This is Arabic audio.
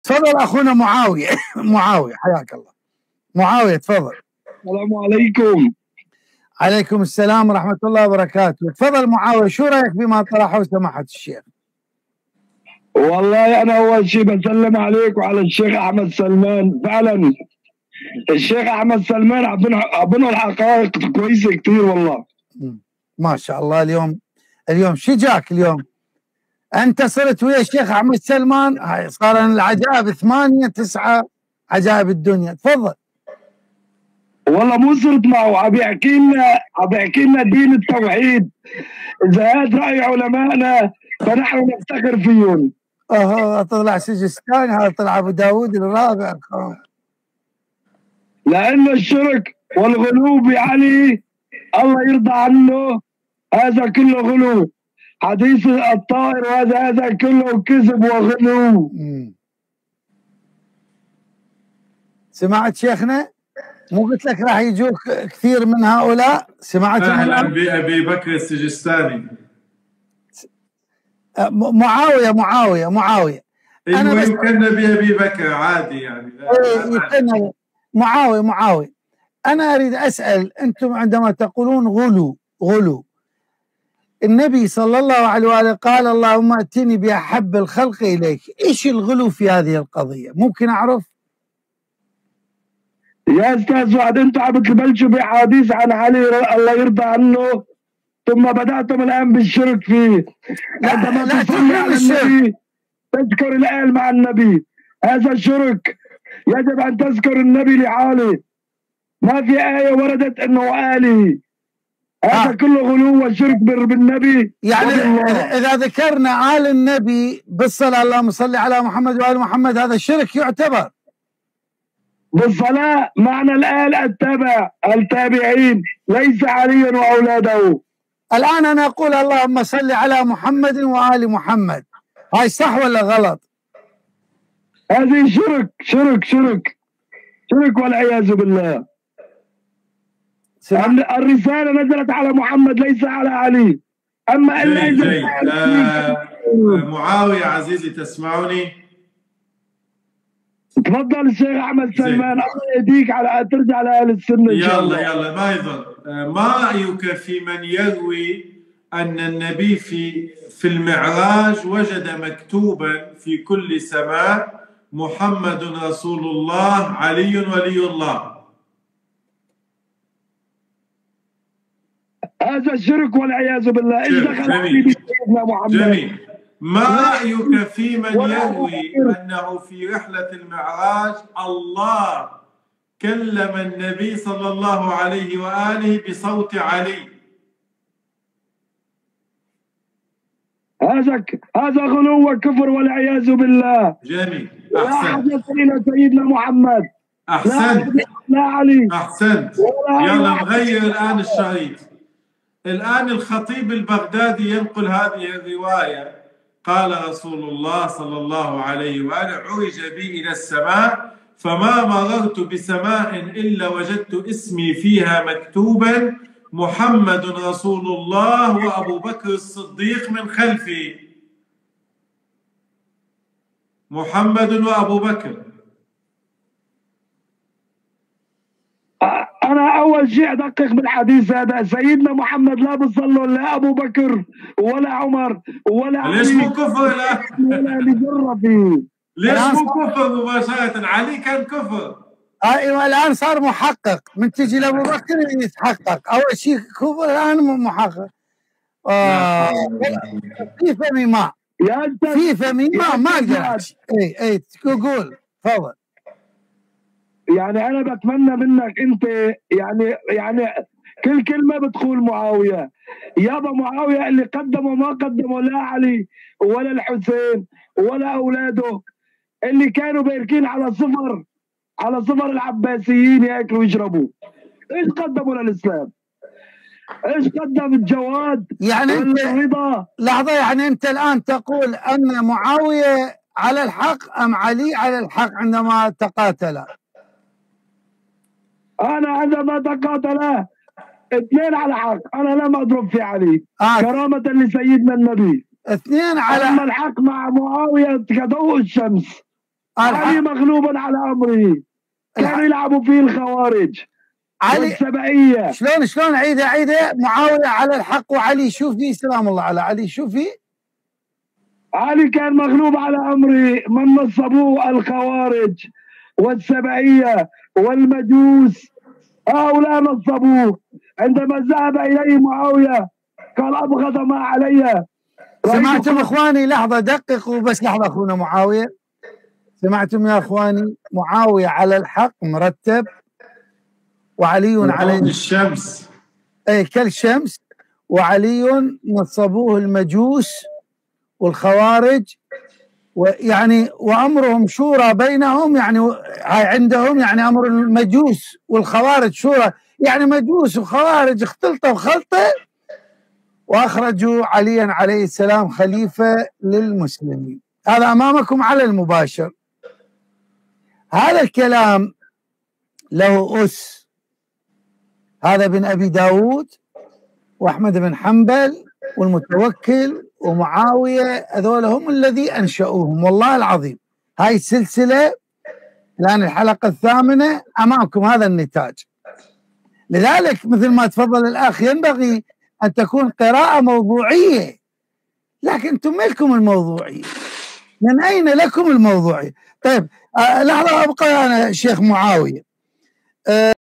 تفضل اخونا معاويه. معاويه حياك الله. معاويه تفضل. السلام عليكم. عليكم السلام ورحمه الله وبركاته. تفضل معاويه، شو رايك بما طرحه سماحه الشيخ؟ والله انا اول شيء بسلم عليك وعلى الشيخ احمد سلمان. فعلا الشيخ احمد سلمان عطونا الحقائق كويسه كثير والله. ما شاء الله. اليوم شجاك اليوم انت صرت ويا الشيخ احمد سلمان. هاي صار العجائب 8 9 عجائب الدنيا. تفضل. والله مو صرت معه، عم يحكي لنا دين التوحيد. اذا هذا راي علمائنا فنحن نفتخر فيهم. طلع سجستاني، هذا طلع ابو داوود الرابع. لأن الشرك والغلو بعلي الله يرضى عنه هذا كله غلو. حديث الطائر هذا كله كذب وغلو. سمعت شيخنا؟ مو قلت لك راح يجوك كثير من هؤلاء؟ سمعت؟ اهلا بأبي بكر السجستاني. معاوية انا يمكننا بأبي بكر عادي يعني. معاوية أنا أريد أسأل، أنتم عندما تقولون غلو النبي صلى الله عليه وآله قال اللهم ائتني بأحب الخلق إليك. إيش الغلو في هذه القضية؟ ممكن أعرف؟ يا أستاذ سعد، أنتم عم تبلشوا بحديث عن علي الله يرضى عنه ثم بدأتم الآن بالشرك فيه. عندما تصلي على النبي تذكر الآل مع النبي، هذا شرك. يجب أن تذكر النبي لعالي. ما في آية وردت أنه آله. هذا كله غلو وشرك بالنبي. يعني إذا ذكرنا آل النبي بالصلاة اللهم صل على محمد وآل محمد هذا الشرك يعتبر بالصلاة. معنى الآل التابعين ليس عليا وأولاده. الآن أنا أقول اللهم صل على محمد وآل محمد، هاي صح ولا غلط؟ هذه شرك والعياذ بالله. الرسالة نزلت على محمد ليس على علي. أما جيد. معاوية عزيزي تسمعني؟ تفضل الشيخ أحمد سلمان. الله يهديك على ترجع لأهل السنة. يلا ما يضل. ما رأيك في من يروي أن النبي في المعراج وجد مكتوبا في كل سماء محمد رسول الله علي ولي الله؟ هذا الشرك والعياذ بالله. جميل. ما رأيك في من يروي أنه في رحلة المعراج الله كلم النبي صلى الله عليه وآله بصوت علي؟ هذا غلو وكفر والعياذ بالله. جميل. أحسنت. إلى سيدنا محمد. أحسنت. لا علي. أحسنت. يلا نغير الآن الشريط. الآن الخطيب البغدادي ينقل هذه الرواية. قال رسول الله صلى الله عليه وآله عرج بي إلى السماء فما مررت بسماء إلا وجدت اسمي فيها مكتوبا محمد رسول الله وأبو بكر الصديق من خلفي. محمد وأبو بكر. أنا أول شيء أدقق بالحديث هذا. سيدنا محمد لا بصلوا لا أبو بكر ولا عمر ولا علي. ليش مو كفر لا؟ ولا لجرة فيه. ليش مو كفر مباشرة؟ علي كان كفر. ايوه الان صار محقق. من تجي لابو بكر يتحقق. اول شيء كفر الان محقق. في فمي ماء. في فمي ماء ما اقدر. اي قول تفضل. يعني انا بتمنى منك انت يعني كل كلمه بتقول معاويه. يابا معاويه اللي قدمه ما قدمه لا علي ولا الحسين ولا اولاده اللي كانوا باركين على صفر العباسيين ياكلوا ويشربوا. ايش قدموا للاسلام؟ ايش قدم الجواد؟ يعني انت الرضا. لحظه، يعني انت الان تقول ان معاويه على الحق ام علي على الحق عندما تقاتلا؟ أنا عندما تقاتلا اثنين على حق. أنا لم أضرب في علي كرامة لسيدنا النبي. اثنين على. أما الحق مع معاوية كضوء الشمس. علي مغلوب على أمره، كانوا يلعبوا فيه الخوارج علي والسبعية. شلون عيدة معاوية على الحق وعلي شو في؟ سلام الله على علي شو في؟ علي كان مغلوب على أمره، من نصبوه الخوارج والسبعية والمجوس، هؤلاء نصبوه. عندما ذهب إليه معاوية قال أبغض ما علي. سمعتم اخواني؟ لحظة دققوا بس لحظة اخونا معاوية، سمعتم يا اخواني؟ معاوية على الحق مرتب وعلي عليه الشمس، اي كالشمس، وعلي نصبوه المجوس والخوارج، ويعني وامرهم شورى بينهم، يعني هاي عندهم يعني امر المجوس والخوارج شورى، يعني مجوس وخوارج اختلطوا خلطه واخرجوا عليا عليه السلام خليفه للمسلمين. هذا امامكم على المباشر. هذا الكلام له أس، هذا ابن أبي داود وأحمد بن حنبل والمتوكل ومعاوية، هذول هم الذي أنشأوهم والله العظيم. هاي السلسلة الآن الحلقة 8 أمامكم، هذا النتاج. لذلك مثل ما تفضل الأخ ينبغي أن تكون قراءة موضوعية، لكن أنتم ما لكم الموضوعية، من أين لكم الموضوعية؟ طيب لحظة أبقى أنا شيخ معاوية.